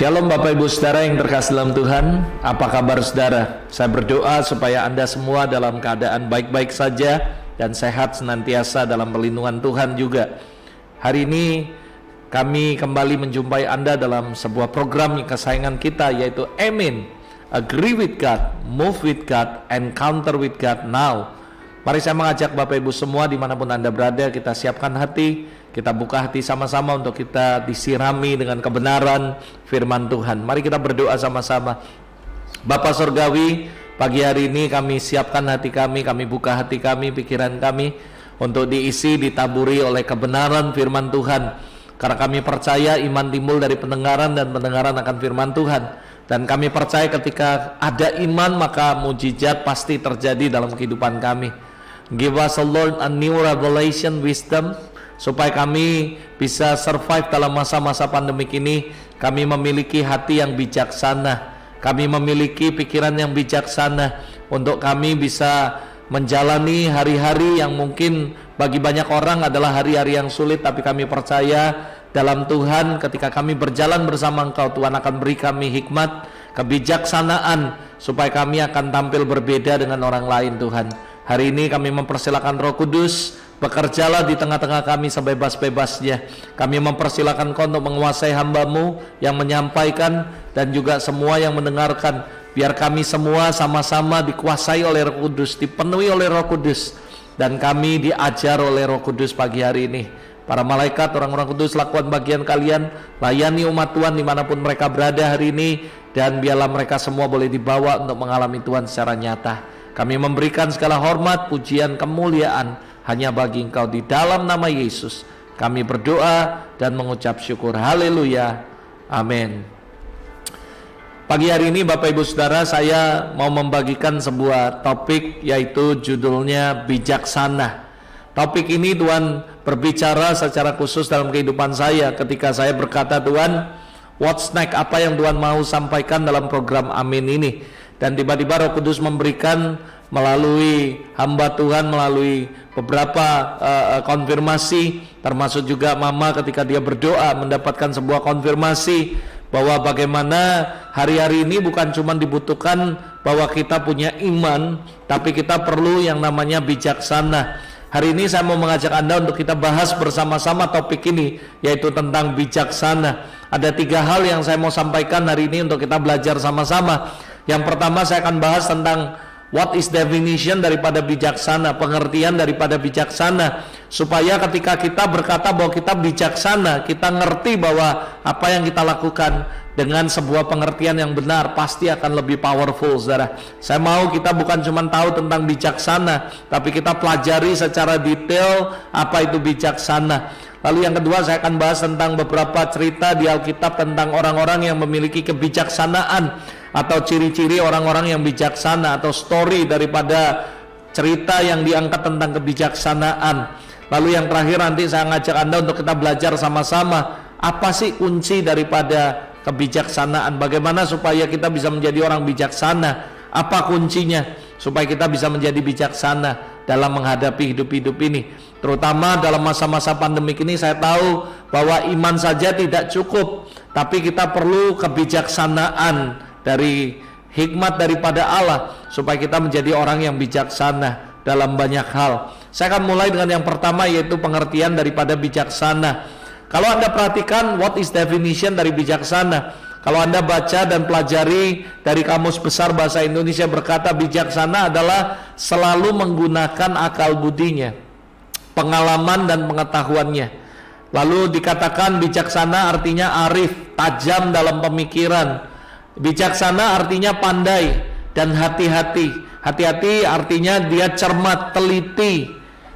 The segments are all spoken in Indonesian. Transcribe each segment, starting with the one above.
Shalom Bapak Ibu Saudara yang terkasih dalam Tuhan. Apa kabar saudara? Saya berdoa supaya Anda semua dalam keadaan baik-baik saja dan sehat senantiasa dalam perlindungan Tuhan juga. Hari ini kami kembali menjumpai Anda dalam sebuah program kesayangan kita, yaitu Amen. Agree with God, move with God, encounter with God now. Mari saya mengajak Bapak Ibu semua dimanapun Anda berada, kita siapkan hati, kita buka hati sama-sama untuk kita disirami dengan kebenaran firman Tuhan. Mari kita berdoa sama-sama. Bapa Surgawi, pagi hari ini kami siapkan hati kami buka hati kami, pikiran kami untuk diisi, ditaburi oleh kebenaran firman Tuhan. Karena kami percaya iman timbul dari pendengaran dan pendengaran akan firman Tuhan. Dan kami percaya ketika ada iman maka mujizat pasti terjadi dalam kehidupan kami. Give us, Lord, a new revelation wisdom, supaya kami bisa survive dalam masa-masa pandemik ini. Kami memiliki hati yang bijaksana, kami memiliki pikiran yang bijaksana, untuk kami bisa menjalani hari-hari yang mungkin bagi banyak orang adalah hari-hari yang sulit. Tapi kami percaya dalam Tuhan, ketika kami berjalan bersama Engkau, Tuhan akan beri kami hikmat, kebijaksanaan, supaya kami akan tampil berbeda dengan orang lain. Tuhan, hari ini kami mempersilakan Roh Kudus, bekerjalah di tengah-tengah kami sebebas-bebasnya. Kami mempersilakan Kau untuk menguasai hamba-Mu yang menyampaikan dan juga semua yang mendengarkan. Biar kami semua sama-sama dikuasai oleh Roh Kudus, dipenuhi oleh Roh Kudus, dan kami diajar oleh Roh Kudus pagi hari ini. Para malaikat, orang-orang kudus, lakukan bagian kalian, layani umat Tuhan dimanapun mereka berada hari ini, dan biarlah mereka semua boleh dibawa untuk mengalami Tuhan secara nyata. Kami memberikan segala hormat, pujian, kemuliaan hanya bagi Engkau. Di dalam nama Yesus kami berdoa dan mengucap syukur. Haleluya, amin. Pagi hari ini Bapak Ibu Saudara, saya mau membagikan sebuah topik, yaitu judulnya bijaksana. Topik ini Tuhan berbicara secara khusus dalam kehidupan saya ketika saya berkata, Tuhan, what's next? Apa yang Tuhan mau sampaikan dalam program Amin ini? Dan tiba-tiba Roh Kudus memberikan melalui hamba Tuhan, melalui beberapa konfirmasi, termasuk juga Mama ketika dia berdoa mendapatkan sebuah konfirmasi bahwa bagaimana hari-hari ini bukan cuma dibutuhkan bahwa kita punya iman, tapi kita perlu yang namanya bijaksana. Hari ini saya mau mengajak Anda untuk kita bahas bersama-sama topik ini, yaitu tentang bijaksana. Ada 3 hal yang saya mau sampaikan hari ini untuk kita belajar sama-sama. Yang pertama, saya akan bahas tentang what is definition daripada bijaksana, pengertian daripada bijaksana, supaya ketika kita berkata bahwa kita bijaksana, kita ngerti bahwa apa yang kita lakukan dengan sebuah pengertian yang benar pasti akan lebih powerful, saudara. Saya mau kita bukan cuma tahu tentang bijaksana, tapi kita pelajari secara detail apa itu bijaksana. Lalu yang kedua, saya akan bahas tentang beberapa cerita di Alkitab tentang orang-orang yang memiliki kebijaksanaan, atau ciri-ciri orang-orang yang bijaksana, atau story daripada cerita yang diangkat tentang kebijaksanaan. Lalu yang terakhir, nanti saya ngajak Anda untuk kita belajar sama-sama apa sih kunci daripada kebijaksanaan, bagaimana supaya kita bisa menjadi orang bijaksana, apa kuncinya supaya kita bisa menjadi bijaksana dalam menghadapi hidup-hidup ini. Terutama dalam masa-masa pandemik ini, saya tahu bahwa iman saja tidak cukup, tapi kita perlu kebijaksanaan dari hikmat daripada Allah supaya kita menjadi orang yang bijaksana dalam banyak hal. Saya akan mulai dengan yang pertama, yaitu pengertian daripada bijaksana. Kalau Anda perhatikan what is definition dari bijaksana, kalau Anda baca dan pelajari dari Kamus Besar Bahasa Indonesia, berkata bijaksana adalah selalu menggunakan akal budinya, pengalaman dan pengetahuannya. Lalu dikatakan bijaksana artinya arif, tajam dalam pemikiran. Bijaksana artinya pandai dan hati-hati. Hati-hati artinya dia cermat, teliti.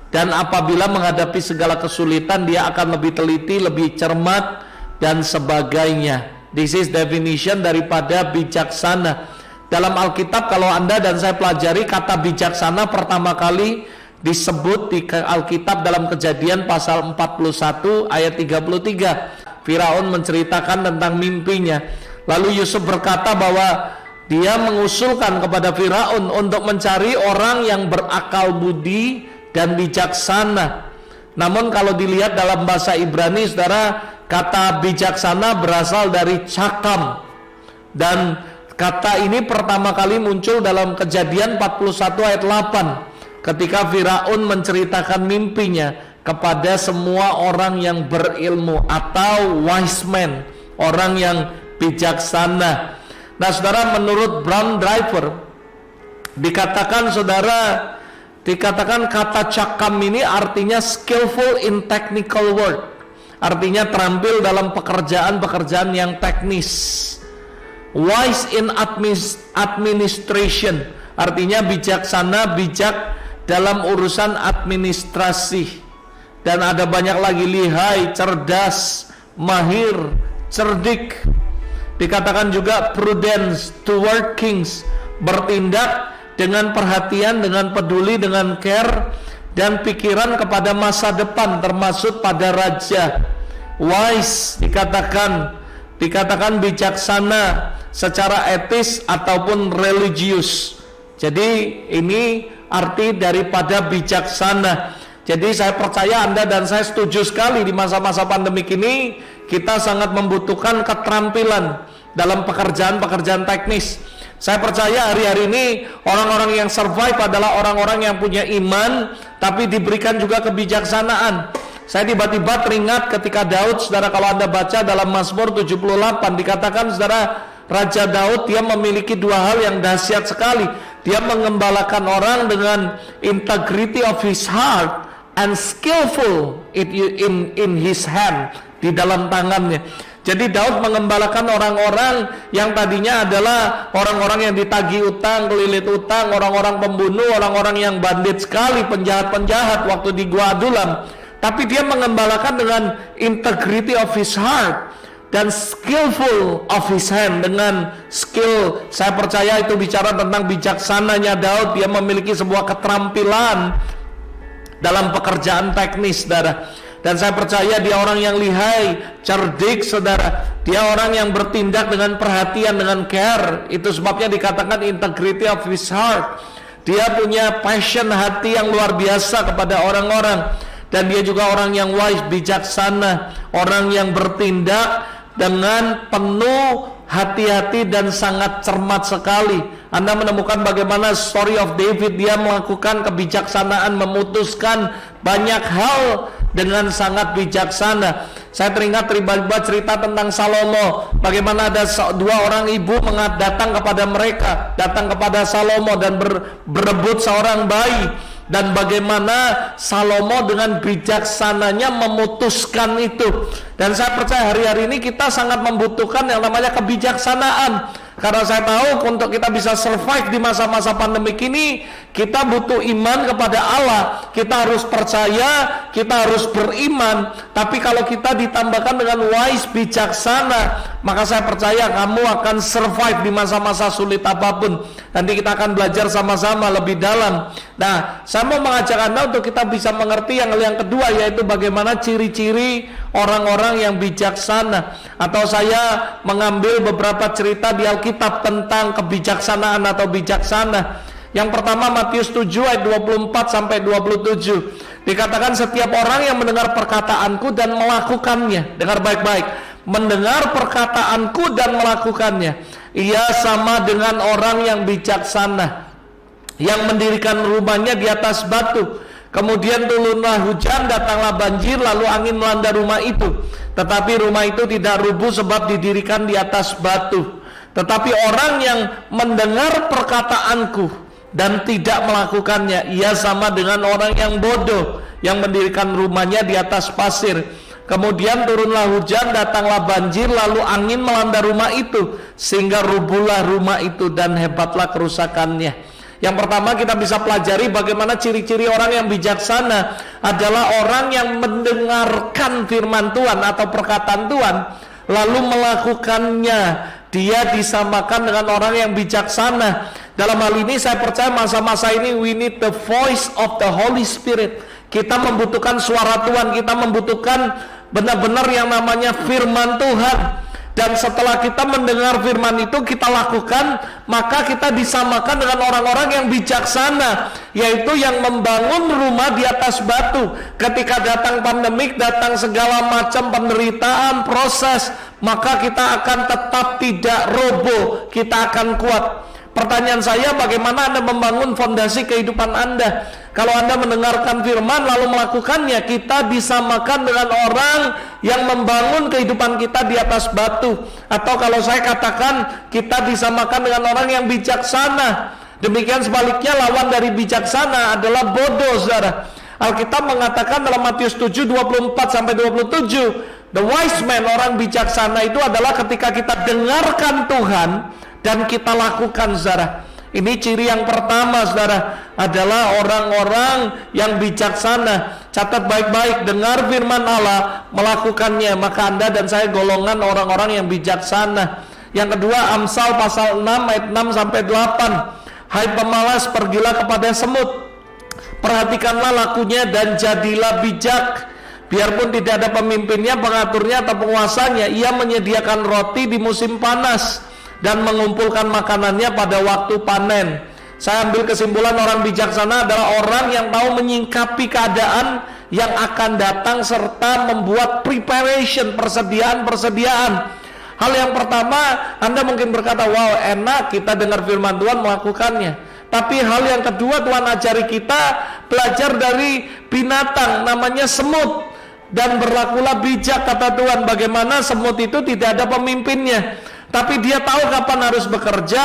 Dan apabila menghadapi segala kesulitan, dia akan lebih teliti, lebih cermat, dan sebagainya. This is definition daripada bijaksana. Dalam Alkitab, kalau Anda dan saya pelajari, kata bijaksana pertama kali disebut di Alkitab dalam Kejadian pasal 41 ayat 33. Firaun menceritakan tentang mimpinya. Lalu Yusuf berkata bahwa dia mengusulkan kepada Firaun untuk mencari orang yang berakal budi dan bijaksana. Namun kalau dilihat dalam bahasa Ibrani, saudara, Kata bijaksana berasal dari cakam, dan kata ini pertama kali muncul dalam Kejadian 41 ayat 8 ketika Firaun menceritakan mimpinya kepada semua orang yang berilmu atau wise man, orang yang bijaksana. Nah saudara, menurut Brown Driver dikatakan kata cakam ini artinya skillful in technical work, artinya terampil dalam pekerjaan-pekerjaan yang teknis. Wise in administration, artinya bijaksana, bijak dalam urusan administrasi. Dan ada banyak lagi, lihai, cerdas, mahir, cerdik. Dikatakan juga prudence, toward kings, bertindak dengan perhatian, dengan peduli, dengan care dan pikiran kepada masa depan, termasuk pada raja. Wise dikatakan bijaksana secara etis ataupun religius. Jadi ini arti daripada bijaksana. Jadi saya percaya Anda dan saya setuju sekali di masa-masa pandemik ini kita sangat membutuhkan keterampilan dalam pekerjaan-pekerjaan teknis. Saya percaya hari-hari ini orang-orang yang survive adalah orang-orang yang punya iman tapi diberikan juga kebijaksanaan. Saya tiba-tiba teringat ketika Daud, saudara, kalau Anda baca dalam Mazmur 78 dikatakan, saudara, Raja Daud dia memiliki dua hal yang dahsyat sekali. Dia mengembalakan orang dengan integrity of his heart and skillful in his hand, di dalam tangannya. Jadi Daud mengembalakan orang-orang yang tadinya adalah orang-orang yang ditagih utang, kelilit utang, orang-orang pembunuh, orang-orang yang bandit sekali, penjahat-penjahat waktu di Gua Adulam. Tapi dia mengembalakan dengan integrity of his heart dan skillful of his hand, dengan skill. Saya percaya itu bicara tentang bijaksananya Daud. Dia memiliki sebuah keterampilan dalam pekerjaan teknis, saudara. Dan saya percaya dia orang yang lihai, cerdik, saudara. Dia orang yang bertindak dengan perhatian, dengan care. Itu sebabnya dikatakan integrity of his heart. Dia punya passion, hati yang luar biasa kepada orang-orang. Dan dia juga orang yang wise, bijaksana, orang yang bertindak dengan penuh hati-hati dan sangat cermat sekali. Anda menemukan bagaimana story of David, dia melakukan kebijaksanaan, memutuskan banyak hal dengan sangat bijaksana. Saya teringat tiba-tiba cerita tentang Salomo, bagaimana ada dua orang ibu datang kepada Salomo dan berebut seorang bayi. Dan bagaimana Salomo dengan bijaksananya memutuskan itu. Dan saya percaya hari-hari ini kita sangat membutuhkan yang namanya kebijaksanaan. Karena saya tahu untuk kita bisa survive di masa-masa pandemik ini, kita butuh iman kepada Allah. Kita harus percaya, kita harus beriman. Tapi kalau kita ditambahkan dengan wise, bijaksana, maka saya percaya kamu akan survive di masa-masa sulit apapun. Nanti kita akan belajar sama-sama lebih dalam. Nah, saya mau mengajak Anda untuk kita bisa mengerti yang kedua, yaitu bagaimana ciri-ciri orang-orang yang bijaksana. Atau saya mengambil beberapa cerita di Alkitab tentang kebijaksanaan atau bijaksana. Yang pertama Matius 7 ayat 24 sampai 27. Dikatakan setiap orang yang mendengar perkataanku dan melakukannya. Dengar baik-baik. Mendengar perkataanku dan melakukannya, ia sama dengan orang yang bijaksana yang mendirikan rumahnya di atas batu. Kemudian turunlah hujan, datanglah banjir, lalu angin melanda rumah itu. Tetapi rumah itu tidak rubuh sebab didirikan di atas batu. Tetapi orang yang mendengar perkataanku dan tidak melakukannya, ia sama dengan orang yang bodoh yang mendirikan rumahnya di atas pasir. Kemudian turunlah hujan, datanglah banjir, lalu angin melanda rumah itu, sehingga rubuhlah rumah itu dan hebatlah kerusakannya. Yang pertama kita bisa pelajari bagaimana ciri-ciri orang yang bijaksana adalah orang yang mendengarkan firman Tuhan atau perkataan Tuhan lalu melakukannya. Dia disamakan dengan orang yang bijaksana. Dalam hal ini saya percaya masa-masa ini we need the voice of the Holy Spirit. Kita membutuhkan suara Tuhan, kita membutuhkan benar-benar yang namanya firman Tuhan. dan setelah kita mendengar firman itu kita lakukan, maka kita disamakan dengan orang-orang yang bijaksana, yaitu yang membangun rumah di atas batu. Ketika datang pandemik, datang segala macam penderitaan, proses, maka kita akan tetap tidak roboh, kita akan kuat. Pertanyaan saya, bagaimana Anda membangun fondasi kehidupan Anda? Kalau Anda mendengarkan firman lalu melakukannya, kita disamakan dengan orang yang membangun kehidupan kita di atas batu. Atau kalau saya katakan, kita disamakan dengan orang yang bijaksana. Demikian sebaliknya, lawan dari bijaksana adalah bodoh, saudara. Alkitab mengatakan dalam Matius 7, 24-27, the wise man, orang bijaksana itu adalah ketika kita dengarkan Tuhan dan kita lakukan, saudara. Ini ciri yang pertama, saudara, adalah orang-orang yang bijaksana. Catat baik-baik, dengar firman Allah, melakukannya, maka Anda dan saya golongan orang-orang yang bijaksana. Yang kedua, Amsal pasal 6 ayat 6-8. Hai pemalas, pergilah kepada semut, perhatikanlah lakunya dan jadilah bijak. Biarpun tidak ada pemimpinnya, pengaturnya atau penguasanya, ia menyediakan roti di musim panas dan mengumpulkan makanannya pada waktu panen. Saya ambil kesimpulan, orang bijaksana adalah orang yang tahu menyingkapi keadaan yang akan datang serta membuat preparation, persediaan. Hal yang pertama, Anda mungkin berkata, wow enak kita dengar firman Tuhan, melakukannya. Tapi hal yang kedua, Tuhan ajari kita belajar dari binatang namanya semut, dan berlakulah bijak, kata Tuhan. Bagaimana semut itu tidak ada pemimpinnya, tapi dia tahu kapan harus bekerja,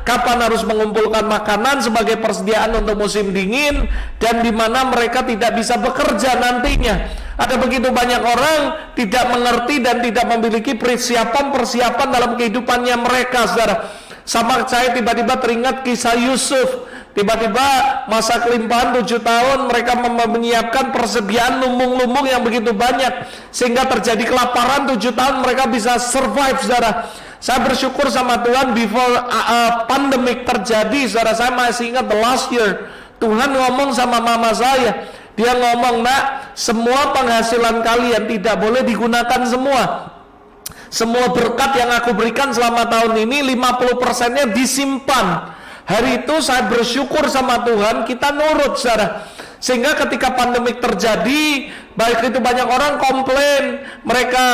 kapan harus mengumpulkan makanan sebagai persediaan untuk musim dingin, dan di mana mereka tidak bisa bekerja nantinya. Ada begitu banyak orang tidak mengerti dan tidak memiliki persiapan dalam kehidupannya mereka, saudara. Sama saya tiba-tiba teringat kisah Yusuf. Tiba-tiba masa kelimpahan 7 tahun, mereka menyiapkan persediaan lumbung-lumbung yang begitu banyak, sehingga terjadi kelaparan 7 tahun, mereka bisa survive, saudara. Saya bersyukur sama Tuhan, before pandemic terjadi, saudara, saya masih ingat the last year, Tuhan ngomong sama mama saya. Dia ngomong, nak, semua penghasilan kalian tidak boleh digunakan semua. Semua berkat yang aku berikan selama tahun ini, 50%-nya disimpan. Hari itu saya bersyukur sama Tuhan, kita nurut, saudara. Sehingga ketika pandemik terjadi, baik itu banyak orang komplain, mereka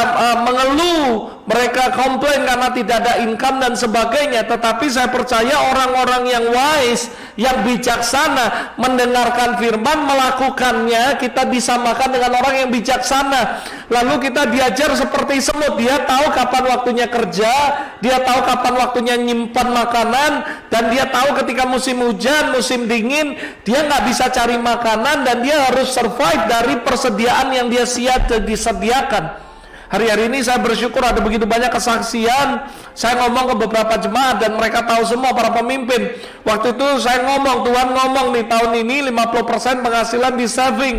mengeluh, mereka komplain karena tidak ada income dan sebagainya. Tetapi saya percaya orang-orang yang wise, yang bijaksana, mendengarkan firman, melakukannya, kita disamakan dengan orang yang bijaksana. Lalu kita diajar seperti semut, dia tahu kapan waktunya kerja, dia tahu kapan waktunya nyimpan makanan, dan dia tahu ketika musim hujan, musim dingin, dia nggak bisa cari makanan, dan dia harus survive dari persediaan yang dia disediakan. Hari-hari ini saya bersyukur ada begitu banyak kesaksian. Saya ngomong ke beberapa jemaat dan mereka tahu semua, para pemimpin. Waktu itu saya ngomong, Tuhan ngomong nih, tahun ini 50% penghasilan di saving.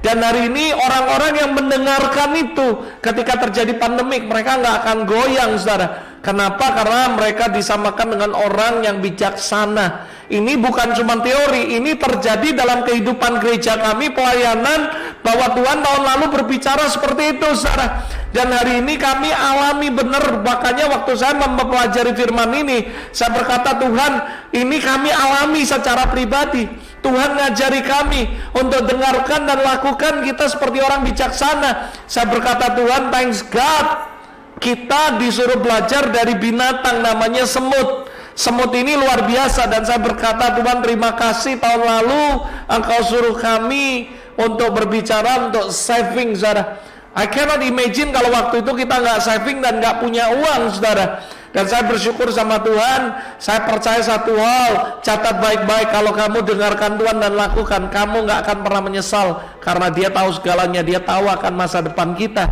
Dan hari ini orang-orang yang mendengarkan itu, ketika terjadi pandemik, mereka nggak akan goyang, saudara. Kenapa? Karena mereka disamakan dengan orang yang bijaksana. Ini bukan cuma teori, ini terjadi dalam kehidupan gereja kami, pelayanan, bahwa Tuhan tahun lalu berbicara seperti itu, saudara. Dan hari ini kami alami benar. Makanya waktu saya mempelajari firman ini, saya berkata, Tuhan, ini kami alami secara pribadi. Tuhan ngajari kami untuk dengarkan dan lakukan, kita seperti orang bijaksana. Saya berkata, Tuhan, thanks God, kita disuruh belajar dari binatang namanya semut. Semut ini luar biasa, dan saya berkata, Tuhan, terima kasih tahun lalu Engkau suruh kami untuk berbicara, untuk saving, saudara. I cannot imagine kalau waktu itu kita nggak saving dan nggak punya uang, saudara. Dan saya bersyukur sama Tuhan. Saya percaya satu hal, catat baik-baik, kalau kamu dengarkan Tuhan dan lakukan, kamu nggak akan pernah menyesal, karena Dia tahu segalanya. Dia tahu akan masa depan kita,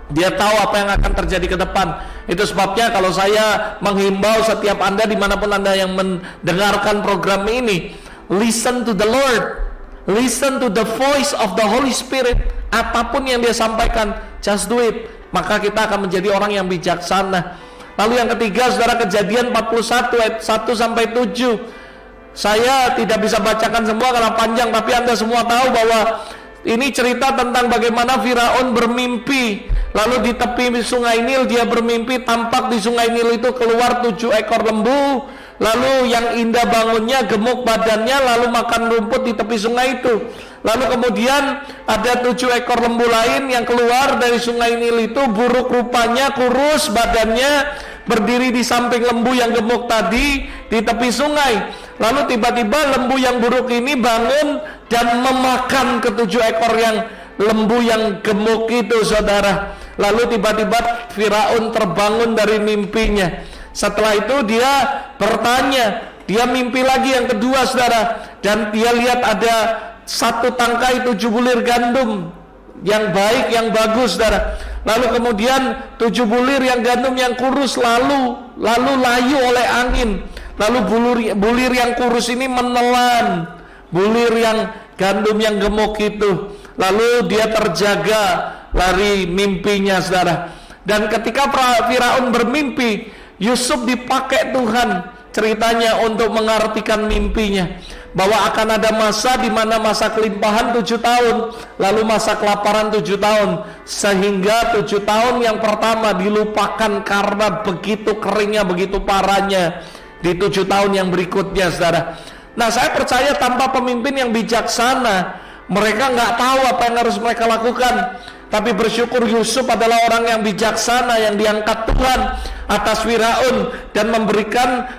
Dia tahu apa yang akan terjadi ke depan. Itu sebabnya kalau saya menghimbau setiap Anda, dimanapun Anda yang mendengarkan program ini, listen to the Lord, listen to the voice of the Holy Spirit. Apapun yang Dia sampaikan, just do it. Maka kita akan menjadi orang yang bijaksana. Lalu yang ketiga, saudara, Kejadian 41 ayat 1-7. Saya tidak bisa bacakan semua karena panjang, tapi Anda semua tahu bahwa ini cerita tentang bagaimana Firaun bermimpi Lalu di tepi sungai Nil dia bermimpi, tampak di sungai Nil itu keluar 7 ekor lembu. Lalu yang indah bangunnya, gemuk badannya, lalu makan rumput di tepi sungai itu. Lalu kemudian ada 7 ekor lembu lain yang keluar dari sungai Nil itu, buruk rupanya, kurus badannya, berdiri di samping lembu yang gemuk tadi di tepi sungai. Lalu tiba-tiba lembu yang buruk ini bangun dan memakan ke-7 ekor yang lembu yang gemuk itu, saudara. Lalu tiba-tiba Firaun terbangun dari mimpinya. Setelah itu dia bertanya, dia mimpi lagi yang kedua, saudara, dan dia lihat ada 1 tangkai 7 bulir gandum yang baik, yang bagus, saudara. Lalu kemudian 7 bulir yang gandum yang kurus lalu layu oleh angin. Lalu bulir yang kurus ini menelan bulir yang gandum yang gemuk itu. Lalu dia terjaga dari mimpinya, saudara. Dan ketika Firaun bermimpi, Yusuf dipakai Tuhan ceritanya untuk mengartikan mimpinya, bahwa akan ada masa di mana masa kelimpahan 7 tahun, lalu masa kelaparan 7 tahun, sehingga 7 tahun yang pertama dilupakan karena begitu keringnya, begitu parahnya di 7 tahun yang berikutnya, saudara. Nah, saya percaya tanpa pemimpin yang bijaksana, mereka nggak tahu apa yang harus mereka lakukan. Tapi bersyukur Yusuf adalah orang yang bijaksana, yang diangkat Tuhan atas Firaun dan memberikan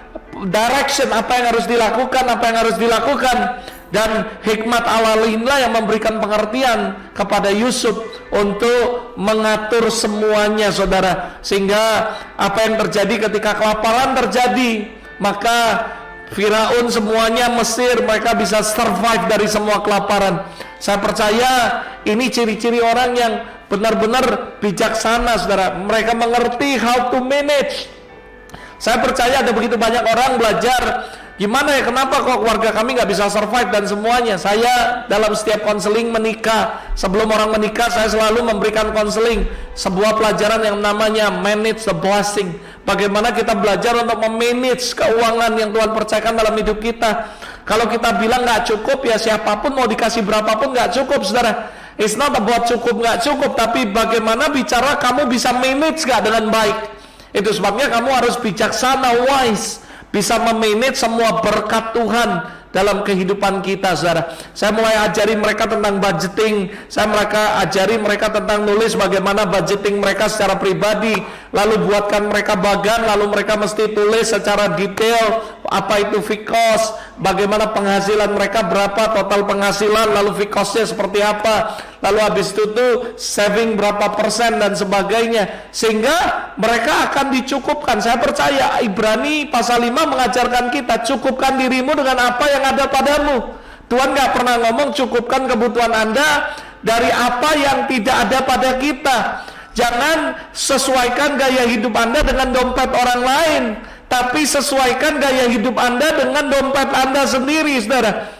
direction apa yang harus dilakukan, apa yang harus dilakukan. Dan hikmat Allah inilah yang memberikan pengertian kepada Yusuf untuk mengatur semuanya, saudara. Sehingga apa yang terjadi ketika kelaparan terjadi, maka Firaun semuanya, Mesir, mereka bisa survive dari semua kelaparan. Saya percaya ini ciri-ciri orang yang benar-benar bijaksana, saudara. Mereka mengerti how to manage. Saya percaya ada begitu banyak orang belajar gimana ya, kenapa kok keluarga kami nggak bisa survive dan semuanya. Saya dalam setiap konseling menikah, sebelum orang menikah saya selalu memberikan konseling, sebuah pelajaran yang namanya manage the blessing. Bagaimana kita belajar untuk memanage keuangan yang Tuhan percayakan dalam hidup kita. Kalau kita bilang nggak cukup, ya siapapun mau dikasih berapapun nggak cukup, saudara. It's not about cukup nggak cukup, tapi bagaimana bicara kamu bisa manage nggak dengan baik. Itu sebabnya kamu harus bijaksana, wise, bisa memanage semua berkat Tuhan dalam kehidupan kita, saudara. Saya mulai ajari mereka tentang budgeting, ajari mereka tentang nulis bagaimana budgeting mereka secara pribadi, lalu buatkan mereka bagan, lalu mereka mesti tulis secara detail apa itu fixed cost, bagaimana penghasilan mereka berapa, total penghasilan, lalu fixed cost-nya seperti apa, lalu habis itu tuh saving berapa persen dan sebagainya, sehingga mereka akan dicukupkan. Saya percaya Ibrani pasal 5 mengajarkan kita, cukupkan dirimu dengan apa yang ada padamu. Tuhan gak pernah ngomong cukupkan kebutuhan Anda dari apa yang tidak ada pada kita. Jangan sesuaikan gaya hidup Anda dengan dompet orang lain, tapi sesuaikan gaya hidup Anda dengan dompet Anda sendiri, saudara.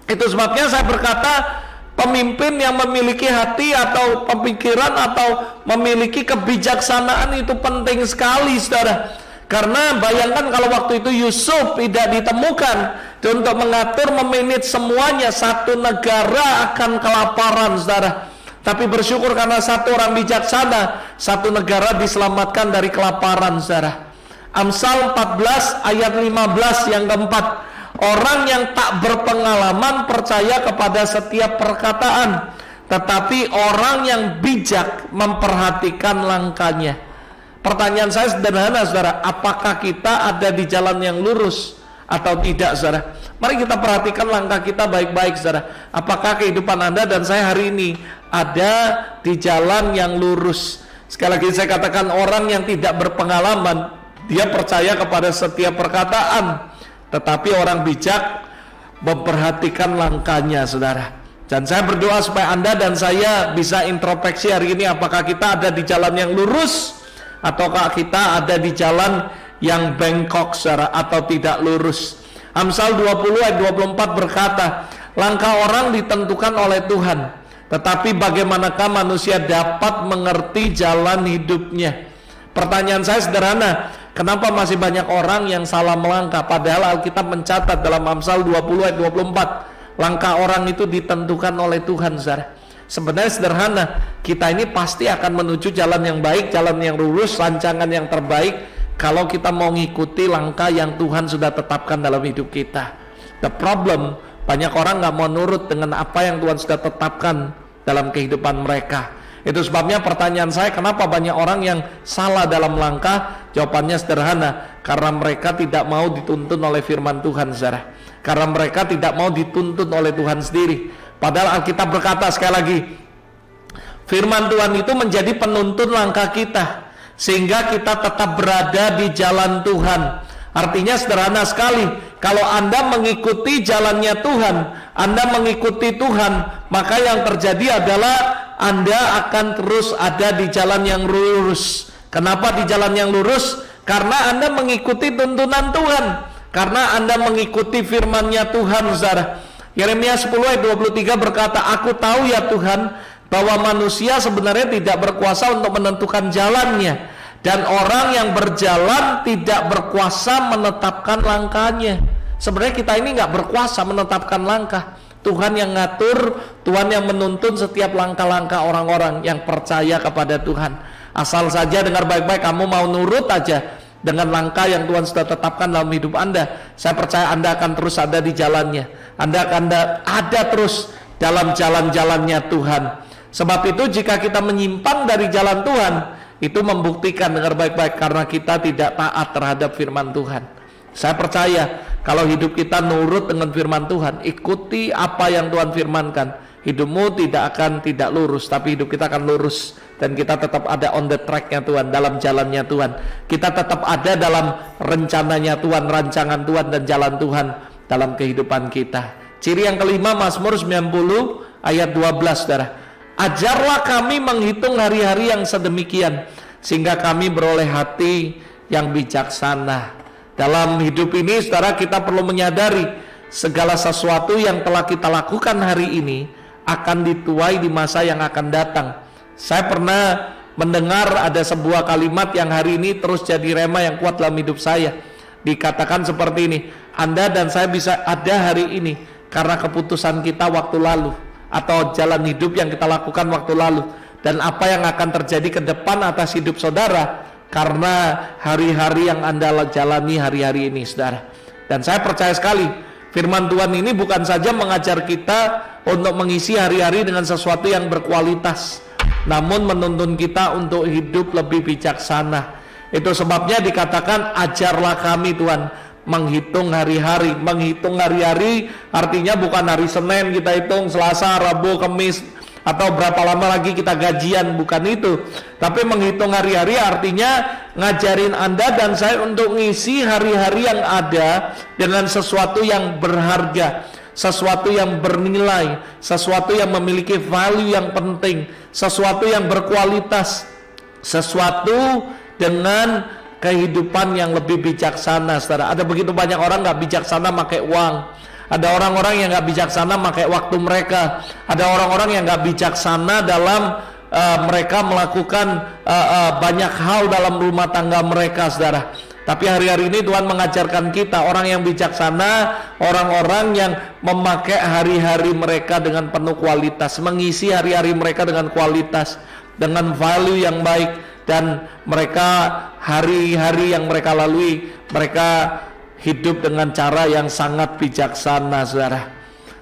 Itu sebabnya saya berkata, pemimpin yang memiliki hati atau pemikiran atau memiliki kebijaksanaan itu penting sekali, saudara. Karena bayangkan kalau waktu itu Yusuf tidak ditemukan untuk mengatur, memanage semuanya, satu negara akan kelaparan, saudara. Tapi bersyukur karena satu orang bijaksana, satu negara diselamatkan dari kelaparan, saudara. Amsal 14 ayat 15 yang keempat, orang yang tak berpengalaman percaya kepada setiap perkataan, tetapi orang yang bijak memperhatikan langkahnya. Pertanyaan saya sederhana, saudara, apakah kita ada di jalan yang lurus atau tidak, saudara? Mari kita perhatikan langkah kita baik-baik, saudara. Apakah kehidupan Anda dan saya hari ini ada di jalan yang lurus? Sekali lagi saya katakan, orang yang tidak berpengalaman, dia percaya kepada setiap perkataan, tetapi orang bijak memperhatikan langkahnya, saudara. Dan saya berdoa supaya Anda dan saya bisa introspeksi hari ini, apakah kita ada di jalan yang lurus ataukah kita ada di jalan yang bengkok, saudara, atau tidak lurus. Amsal 20 ayat 24 berkata, langkah orang ditentukan oleh Tuhan, tetapi bagaimanakah manusia dapat mengerti jalan hidupnya? Pertanyaan saya sederhana, kenapa masih banyak orang yang salah melangkah? Padahal Alkitab mencatat dalam Amsal 20 ayat 24, langkah orang itu ditentukan oleh Tuhan, saudara. Sebenarnya sederhana, kita ini pasti akan menuju jalan yang baik, jalan yang lurus, rancangan yang terbaik kalau kita mau ngikuti langkah yang Tuhan sudah tetapkan dalam hidup kita. The problem, banyak orang nggak mau nurut dengan apa yang Tuhan sudah tetapkan dalam kehidupan mereka. Itu sebabnya pertanyaan saya, kenapa banyak orang yang salah dalam langkah? Jawabannya sederhana, karena mereka tidak mau dituntun oleh firman Tuhan, saudara. Karena mereka tidak mau dituntun oleh Tuhan sendiri. Padahal Alkitab berkata sekali lagi, firman Tuhan itu menjadi penuntun langkah kita, sehingga kita tetap berada di jalan Tuhan. Artinya sederhana sekali, kalau Anda mengikuti jalannya Tuhan, Anda mengikuti Tuhan, maka yang terjadi adalah Anda akan terus ada di jalan yang lurus. Kenapa di jalan yang lurus? Karena Anda mengikuti tuntunan Tuhan, karena Anda mengikuti firman-Nya Tuhan, saudara. Yeremia 10 ayat 23 berkata, aku tahu ya Tuhan, bahwa manusia sebenarnya tidak berkuasa untuk menentukan jalannya, dan orang yang berjalan tidak berkuasa menetapkan langkahnya. Sebenarnya kita ini nggak berkuasa menetapkan langkah. Tuhan yang ngatur, Tuhan yang menuntun setiap langkah-langkah orang-orang yang percaya kepada Tuhan. Asal saja dengar baik-baik, kamu mau nurut aja dengan langkah yang Tuhan sudah tetapkan dalam hidup Anda, saya percaya Anda akan terus ada di jalannya. Anda akan ada terus dalam jalan-jalannya Tuhan. Sebab itu jika kita menyimpang dari jalan Tuhan, itu membuktikan, dengar baik-baik, karena kita tidak taat terhadap firman Tuhan. Saya percaya kalau hidup kita nurut dengan firman Tuhan, ikuti apa yang Tuhan firmankan, hidupmu tidak lurus, tapi hidup kita akan lurus, dan kita tetap ada on the track-nya Tuhan, dalam jalannya Tuhan. Kita tetap ada dalam rencananya Tuhan, rancangan Tuhan, dan jalan Tuhan dalam kehidupan kita. Ciri yang kelima, Mazmur 90 ayat 12, saudara. Ajarlah kami menghitung hari-hari yang sedemikian, sehingga kami beroleh hati yang bijaksana. Dalam hidup ini, saudara, kita perlu menyadari segala sesuatu yang telah kita lakukan hari ini akan dituai di masa yang akan datang. Saya pernah mendengar ada sebuah kalimat yang hari ini terus jadi rema yang kuat dalam hidup saya. Dikatakan seperti ini, Anda dan saya bisa ada hari ini karena keputusan kita waktu lalu, atau jalan hidup yang kita lakukan waktu lalu. Dan apa yang akan terjadi ke depan atas hidup saudara karena hari-hari yang Anda jalani hari-hari ini, saudara. Dan saya percaya sekali, firman Tuhan ini bukan saja mengajar kita untuk mengisi hari-hari dengan sesuatu yang berkualitas, namun menuntun kita untuk hidup lebih bijaksana. Itu sebabnya dikatakan, ajarlah kami Tuhan menghitung hari-hari. Menghitung hari-hari artinya bukan hari Senin kita hitung, Selasa, Rabu, Kamis, atau berapa lama lagi kita gajian, bukan itu. Tapi menghitung hari-hari artinya ngajarin Anda dan saya untuk ngisi hari-hari yang ada dengan sesuatu yang berharga, sesuatu yang bernilai, sesuatu yang memiliki value yang penting, sesuatu yang berkualitas, sesuatu dengan kehidupan yang lebih bijaksana, saudara. Ada begitu banyak orang nggak bijaksana pakai uang. Ada orang-orang yang nggak bijaksana pakai waktu mereka. Ada orang-orang yang nggak bijaksana dalam mereka melakukan banyak hal dalam rumah tangga mereka, saudara. Tapi hari-hari ini Tuhan mengajarkan kita, orang yang bijaksana, orang-orang yang memakai hari-hari mereka dengan penuh kualitas, mengisi hari-hari mereka dengan kualitas, dengan value yang baik. Dan mereka hari-hari yang mereka lalui, mereka hidup dengan cara yang sangat bijaksana, saudara.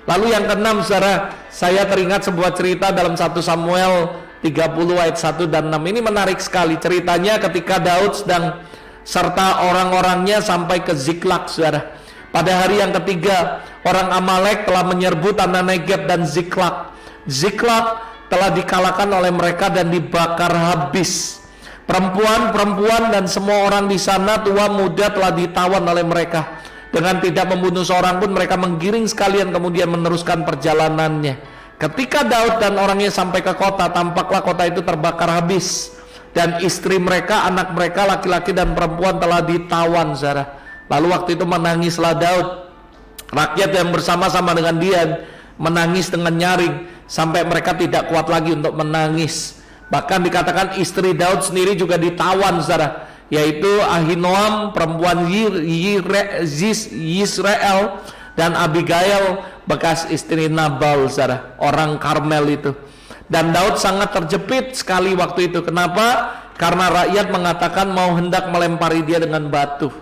Lalu yang keenam, saudara, saya teringat sebuah cerita dalam 1 Samuel 30 ayat 1 dan 6. Ini menarik sekali ceritanya ketika Daud sedang serta orang-orangnya sampai ke Ziklag, saudara. Pada hari yang ketiga, orang Amalek telah menyerbu tanah Negeb dan Ziklag. Ziklag telah dikalahkan oleh mereka dan dibakar habis. Perempuan-perempuan dan semua orang di sana, tua muda, telah ditawan oleh mereka. Dengan tidak membunuh seorang pun, mereka menggiring sekalian kemudian meneruskan perjalanannya. Ketika Daud dan orangnya sampai ke kota, tampaklah kota itu terbakar habis, dan istri mereka, anak mereka, laki-laki dan perempuan telah ditawan, saudara. Lalu waktu itu menangislah Daud. Rakyat yang bersama-sama dengan dia menangis dengan nyaring, sampai mereka tidak kuat lagi untuk menangis. Bahkan dikatakan istri Daud sendiri juga ditawan, saudara, yaitu Ahinoam perempuan Yisrael dan Abigail bekas istri Nabal, saudara, orang Karmel itu. Dan Daud sangat terjepit sekali waktu itu. Kenapa? Karena rakyat mengatakan mau hendak melempari dia dengan batu.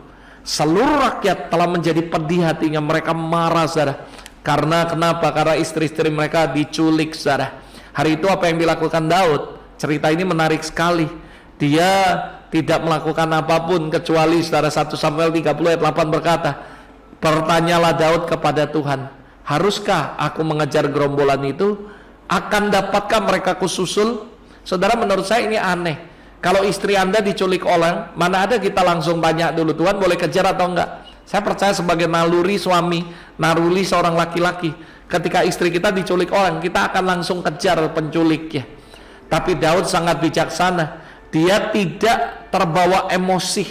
Seluruh rakyat telah menjadi pedih hatinya. Mereka marah, saudara. Karena kenapa? Karena istri-istri mereka diculik, saudara. Hari itu apa yang dilakukan Daud? Cerita ini menarik sekali. Dia tidak melakukan apapun kecuali, saudara, 1 Samuel 30 ayat 8 berkata, bertanyalah Daud kepada Tuhan, haruskah aku mengejar gerombolan itu? Akan dapatkah mereka kususul? Saudara, menurut saya ini aneh. Kalau istri Anda diculik orang, mana ada kita langsung tanya dulu, Tuhan boleh kejar atau enggak? Saya percaya sebagai naluri suami, naluri seorang laki-laki, ketika istri kita diculik orang, kita akan langsung kejar penculiknya. Tapi Daud sangat bijaksana. Dia tidak terbawa emosi,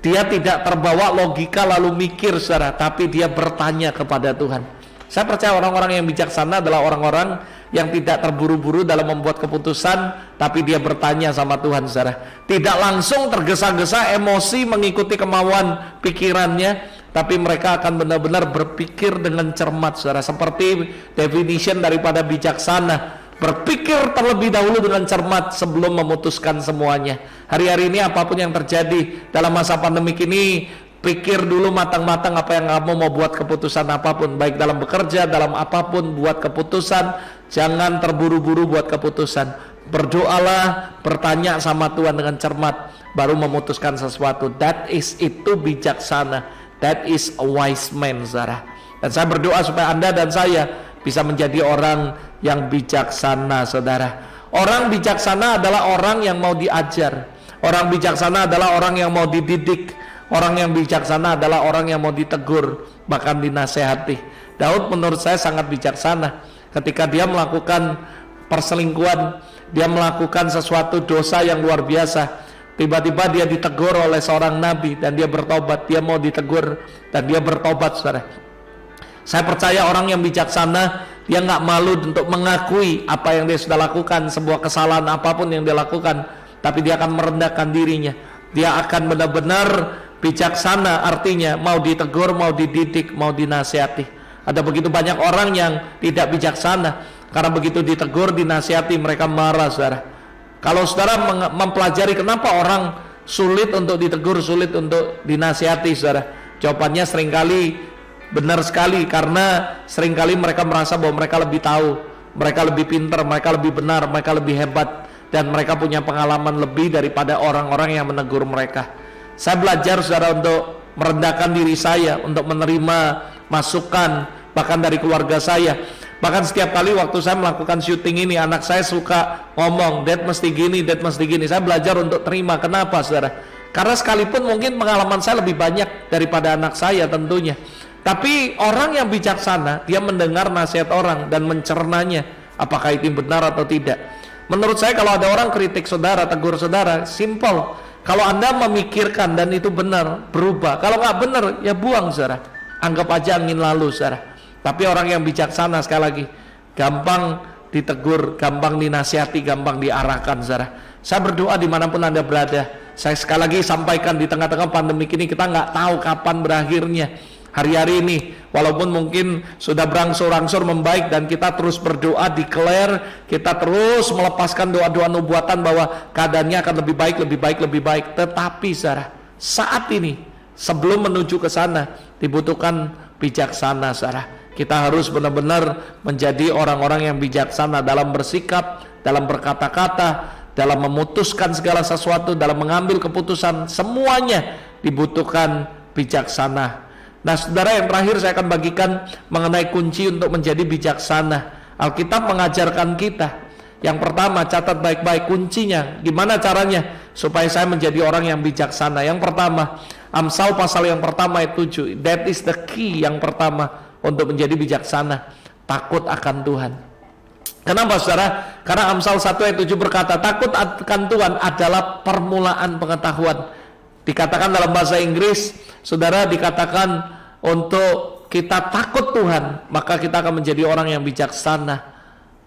dia tidak terbawa logika lalu mikir, saudara, tapi dia bertanya kepada Tuhan. Saya percaya orang-orang yang bijaksana adalah orang-orang yang tidak terburu-buru dalam membuat keputusan, tapi dia bertanya sama Tuhan, saudara. Tidak langsung tergesa-gesa emosi mengikuti kemauan pikirannya, tapi mereka akan benar-benar berpikir dengan cermat, saudara. Seperti definition daripada bijaksana, berpikir terlebih dahulu dengan cermat sebelum memutuskan semuanya. Hari-hari ini apapun yang terjadi dalam masa pandemik ini, pikir dulu matang-matang apa yang kamu mau buat keputusan apapun, baik dalam bekerja, dalam apapun buat keputusan. Jangan terburu-buru buat keputusan. Berdoalah, bertanya sama Tuhan dengan cermat, baru memutuskan sesuatu. Itu bijaksana. That is a wise man, saudara. Dan saya berdoa supaya Anda dan saya bisa menjadi orang yang bijaksana, saudara. Orang bijaksana adalah orang yang mau diajar. Orang bijaksana adalah orang yang mau dididik. Orang yang bijaksana adalah orang yang mau ditegur, bahkan dinasehati. Daud menurut saya sangat bijaksana. Ketika dia melakukan perselingkuhan, dia melakukan sesuatu dosa yang luar biasa, tiba-tiba dia ditegur oleh seorang nabi dan dia bertobat. Dia mau ditegur dan dia bertobat, saudara. Saya percaya orang yang bijaksana, dia nggak malu untuk mengakui apa yang dia sudah lakukan, sebuah kesalahan apapun yang dia lakukan, tapi dia akan merendahkan dirinya. Dia akan benar-benar bijaksana, artinya mau ditegur, mau dididik, mau dinasihati. Ada begitu banyak orang yang tidak bijaksana, karena begitu ditegur, dinasihati, mereka marah, saudara. Kalau saudara mempelajari kenapa orang sulit untuk ditegur, sulit untuk dinasihati, saudara, jawabannya seringkali benar sekali, karena seringkali mereka merasa bahwa mereka lebih tahu, mereka lebih pintar, mereka lebih benar, mereka lebih hebat, dan mereka punya pengalaman lebih daripada orang-orang yang menegur mereka. Saya belajar, saudara, untuk merendahkan diri saya, untuk menerima masukan bahkan dari keluarga saya. Bahkan setiap kali waktu saya melakukan syuting ini, anak saya suka ngomong, Dad mesti gini, Dad mesti gini. Saya belajar untuk terima. Kenapa, saudara? Karena sekalipun mungkin pengalaman saya lebih banyak daripada anak saya tentunya, tapi orang yang bijaksana, dia mendengar nasihat orang dan mencernanya, apakah itu benar atau tidak. Menurut saya kalau ada orang kritik saudara, tegur saudara, simple. Kalau Anda memikirkan dan itu benar, berubah. Kalau nggak benar, ya buang, saudara. Anggap aja angin lalu, saudara. Tapi orang yang bijaksana, sekali lagi, gampang ditegur, gampang dinasihati, gampang diarahkan, saudara. Saya berdoa dimanapun Anda berada. Saya sekali lagi sampaikan, di tengah-tengah pandemi ini kita nggak tahu kapan berakhirnya. Hari-hari ini, walaupun mungkin sudah berangsur-angsur membaik dan kita terus berdoa, declare, kita terus melepaskan doa-doa nubuatan bahwa keadaannya akan lebih baik, lebih baik, lebih baik. Tetapi, saudara, saat ini, sebelum menuju ke sana, dibutuhkan bijaksana, saudara. Kita harus benar-benar menjadi orang-orang yang bijaksana dalam bersikap, dalam berkata-kata, dalam memutuskan segala sesuatu, dalam mengambil keputusan. Semuanya dibutuhkan bijaksana. Nah, saudara, yang terakhir saya akan bagikan mengenai kunci untuk menjadi bijaksana. Alkitab mengajarkan kita. Yang pertama, catat baik-baik kuncinya. Gimana caranya supaya saya menjadi orang yang bijaksana? Yang pertama, Amsal pasal yang pertama ayat 7. That is the key yang pertama untuk menjadi bijaksana. Takut akan Tuhan. Kenapa, saudara? Karena Amsal 1 ayat 7 berkata, takut akan Tuhan adalah permulaan pengetahuan. Dikatakan dalam bahasa Inggris, saudara, dikatakan untuk kita takut Tuhan, maka kita akan menjadi orang yang bijaksana.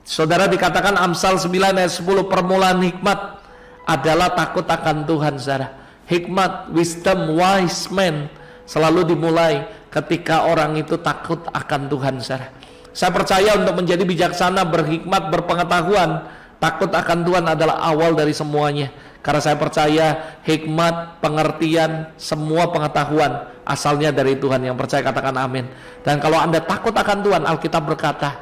Saudara, dikatakan Amsal 9 ayat 10, permulaan hikmat adalah takut akan Tuhan, saudara. Hikmat, wisdom, wise man selalu dimulai ketika orang itu takut akan Tuhan, saudara. Saya percaya untuk menjadi bijaksana, berhikmat, berpengetahuan Takut akan Tuhan adalah awal dari semuanya. Karena saya percaya hikmat, pengertian, semua pengetahuan asalnya dari Tuhan. Yang percaya katakan amin. Dan kalau Anda takut akan Tuhan, Alkitab berkata,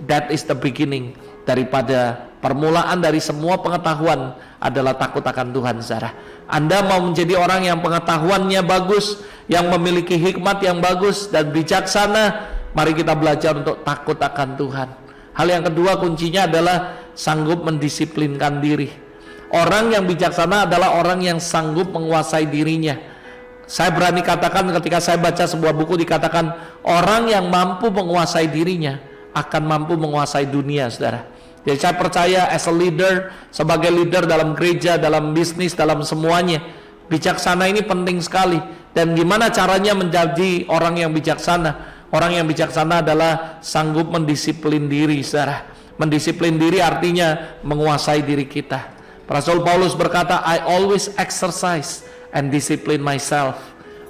that is the beginning. Daripada permulaan dari semua pengetahuan adalah takut akan Tuhan, saudara. Anda mau menjadi orang yang pengetahuannya bagus, yang memiliki hikmat yang bagus dan bijaksana, mari kita belajar untuk takut akan Tuhan. Hal yang kedua kuncinya adalah sanggup mendisiplinkan diri. Orang yang bijaksana adalah orang yang sanggup menguasai dirinya. Saya berani katakan ketika saya baca sebuah buku dikatakan orang yang mampu menguasai dirinya akan mampu menguasai dunia, saudara. Jadi saya percaya as a leader, sebagai leader dalam gereja, dalam bisnis, dalam semuanya, bijaksana ini penting sekali. Dan gimana caranya menjadi orang yang bijaksana? Orang yang bijaksana adalah sanggup mendisiplin diri, saudara. Mendisiplin diri artinya menguasai diri kita. Rasul Paulus berkata, I always exercise and discipline myself.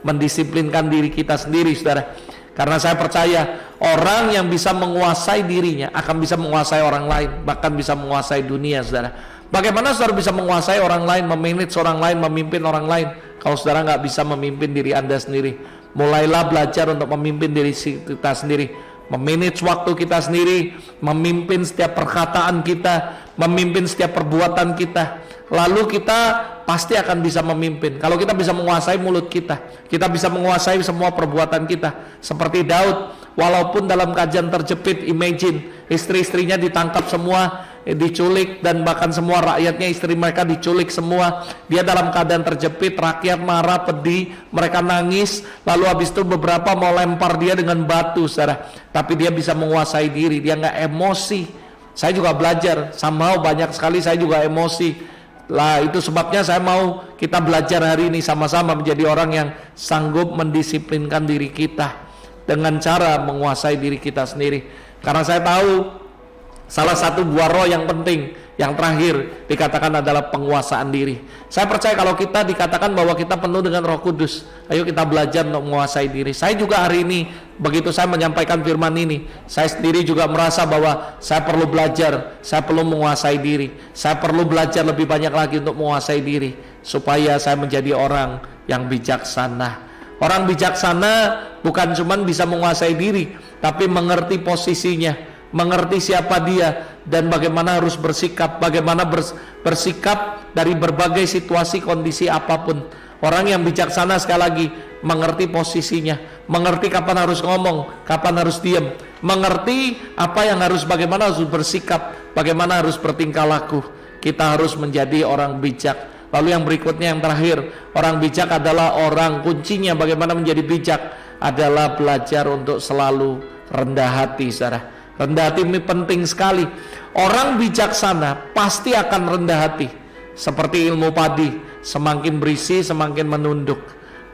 Mendisiplinkan diri kita sendiri, saudara. Karena saya percaya orang yang bisa menguasai dirinya akan bisa menguasai orang lain, bahkan bisa menguasai dunia, saudara. Bagaimana saudara bisa menguasai orang lain, memanage orang lain, memimpin orang lain, kalau saudara nggak bisa memimpin diri Anda sendiri? Mulailah belajar untuk memimpin diri kita sendiri, memanage waktu kita sendiri, memimpin setiap perkataan kita, memimpin setiap perbuatan kita. Lalu kita pasti akan bisa memimpin. Kalau kita bisa menguasai mulut kita bisa menguasai semua perbuatan kita. Seperti Daud, walaupun dalam keadaan terjepit, imagine istri-istrinya ditangkap semua, diculik, dan bahkan semua rakyatnya, istri mereka diculik semua. Dia dalam keadaan terjepit, rakyat marah, pedih, mereka nangis. Lalu habis itu beberapa mau lempar dia dengan batu, saudara. Tapi dia bisa menguasai diri, dia nggak emosi. Saya juga belajar, somehow banyak sekali saya juga emosi. Lah itu sebabnya saya mau kita belajar hari ini sama-sama menjadi orang yang sanggup mendisiplinkan diri kita dengan cara menguasai diri kita sendiri. Karena saya tahu salah satu buah roh yang penting, yang terakhir dikatakan adalah penguasaan diri. Saya percaya kalau kita dikatakan bahwa kita penuh dengan Roh Kudus, ayo kita belajar untuk menguasai diri. Saya juga hari ini begitu saya menyampaikan firman ini, saya sendiri juga merasa bahwa saya perlu belajar, saya perlu menguasai diri. Saya perlu belajar lebih banyak lagi untuk menguasai diri supaya saya menjadi orang yang bijaksana. Orang bijaksana bukan cuma bisa menguasai diri, tapi mengerti posisinya, mengerti siapa dia dan bagaimana harus bersikap, bagaimana bersikap dari berbagai situasi kondisi apapun. Orang yang bijaksana sekali lagi mengerti posisinya, mengerti kapan harus ngomong, kapan harus diam, mengerti apa yang harus, bagaimana harus bersikap, bagaimana harus bertingkah laku. Kita harus menjadi orang bijak. Lalu yang berikutnya, yang terakhir, orang bijak adalah orang, kuncinya bagaimana menjadi bijak adalah belajar untuk selalu rendah hati, saudara. Rendah hati ini penting sekali. Orang bijaksana pasti akan rendah hati. Seperti ilmu padi, semakin berisi semakin menunduk.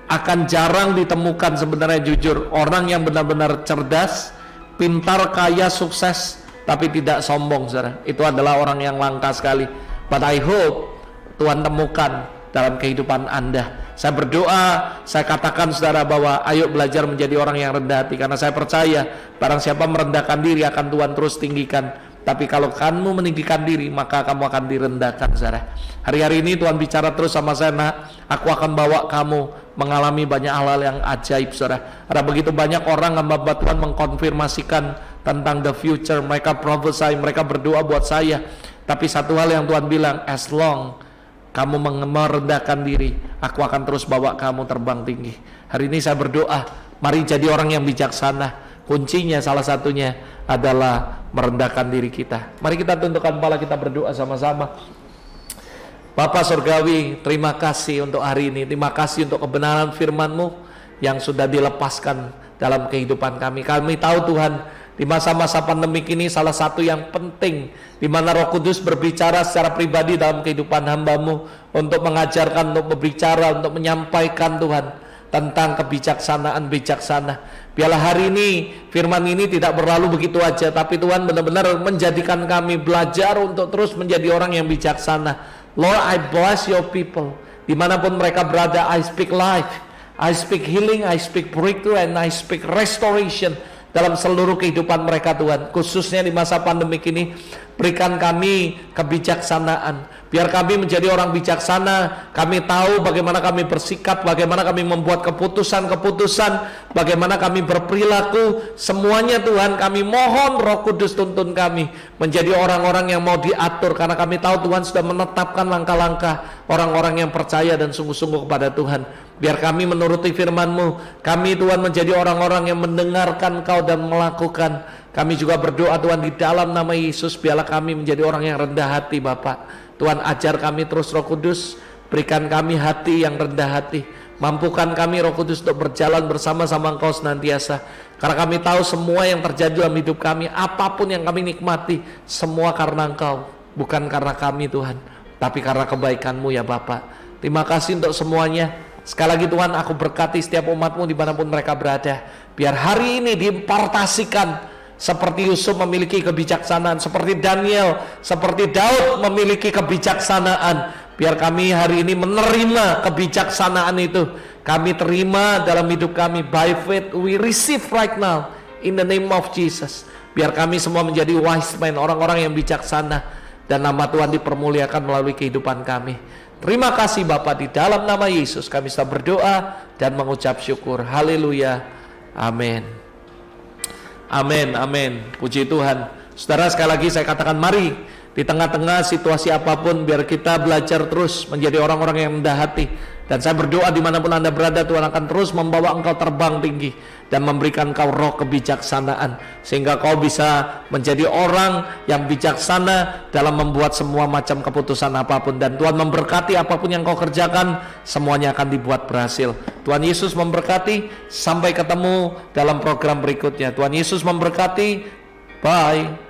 Akan jarang ditemukan sebenarnya, jujur, orang yang benar-benar cerdas, pintar, kaya, sukses, tapi tidak sombong, saudara. Itu adalah orang yang langka sekali. But I hope Tuhan temukan dalam kehidupan Anda. Saya berdoa, saya katakan saudara bahwa ayo belajar menjadi orang yang rendah hati. Karena saya percaya barang siapa merendahkan diri akan Tuhan terus tinggikan. Tapi kalau kamu meninggikan diri maka kamu akan direndahkan, saudara. Hari-hari ini Tuhan bicara terus sama saya, nak, aku akan bawa kamu mengalami banyak hal-hal yang ajaib, saudara. Ada begitu banyak orang hamba Tuhan mengkonfirmasikan tentang the future. Mereka prophesy, mereka berdoa buat saya. Tapi satu hal yang Tuhan bilang, as long kamu merendahkan diri, aku akan terus bawa kamu terbang tinggi. Hari ini saya berdoa, mari jadi orang yang bijaksana. Kuncinya salah satunya adalah merendahkan diri kita. Mari kita tundukkan kepala, kita berdoa sama-sama. Bapa Surgawi, terima kasih untuk hari ini. Terima kasih untuk kebenaran firman-Mu yang sudah dilepaskan dalam kehidupan kami. Kami tahu Tuhan, di masa-masa pandemik ini salah satu yang penting di mana Roh Kudus berbicara secara pribadi dalam kehidupan hamba-Mu untuk mengajarkan, untuk berbicara, untuk menyampaikan Tuhan tentang kebijaksanaan bijaksana. Biarlah hari ini firman ini tidak berlalu begitu aja, tapi Tuhan benar-benar menjadikan kami belajar untuk terus menjadi orang yang bijaksana. Lord, I bless your people. Dimanapun mereka berada, I speak life, I speak healing, I speak breakthrough, and I speak restoration dalam seluruh kehidupan mereka, Tuhan. Khususnya di masa pandemik ini, Berikan kami kebijaksanaan, biar kami menjadi orang bijaksana. Kami tahu bagaimana kami bersikap, bagaimana kami membuat keputusan-keputusan, bagaimana kami berperilaku. Semuanya Tuhan, kami mohon Roh Kudus tuntun kami menjadi orang-orang yang mau diatur, karena kami tahu Tuhan sudah menetapkan langkah-langkah orang-orang yang percaya dan sungguh-sungguh kepada Tuhan. Biar kami menuruti firman-Mu. Kami Tuhan menjadi orang-orang yang mendengarkan Kau dan melakukan. Kami juga berdoa Tuhan di dalam nama Yesus, biarlah kami menjadi orang yang rendah hati Bapak. Tuhan, ajar kami terus Roh Kudus, berikan kami hati yang rendah hati. Mampukan kami Roh Kudus untuk berjalan bersama-sama Engkau senantiasa. Karena kami tahu semua yang terjadi dalam hidup kami, apapun yang kami nikmati, semua karena Engkau, bukan karena kami Tuhan, tapi karena kebaikan-Mu ya Bapak. Terima kasih untuk semuanya. Sekali lagi Tuhan, aku berkati setiap umat-Mu dimanapun mereka berada. Biar hari ini diimpartasikan, seperti Yusuf memiliki kebijaksanaan, seperti Daniel, seperti Daud memiliki kebijaksanaan. Biar kami hari ini menerima kebijaksanaan itu. Kami terima dalam hidup kami. By faith we receive right now in the name of Jesus. Biar kami semua menjadi wise men, orang-orang yang bijaksana, dan nama Tuhan dipermuliakan melalui kehidupan kami. Terima kasih Bapa, di dalam nama Yesus kami sudah berdoa dan mengucap syukur. Haleluya. Amin. Amin, amin. Puji Tuhan. Saudara, sekali lagi saya katakan, mari di tengah-tengah situasi apapun, biar kita belajar terus menjadi orang-orang yang rendah hati. Dan saya berdoa dimanapun Anda berada, Tuhan akan terus membawa engkau terbang tinggi dan memberikan engkau roh kebijaksanaan, sehingga kau bisa menjadi orang yang bijaksana dalam membuat semua macam keputusan apapun. Dan Tuhan memberkati apapun yang kau kerjakan, semuanya akan dibuat berhasil. Tuhan Yesus memberkati. Sampai ketemu dalam program berikutnya. Tuhan Yesus memberkati. Bye.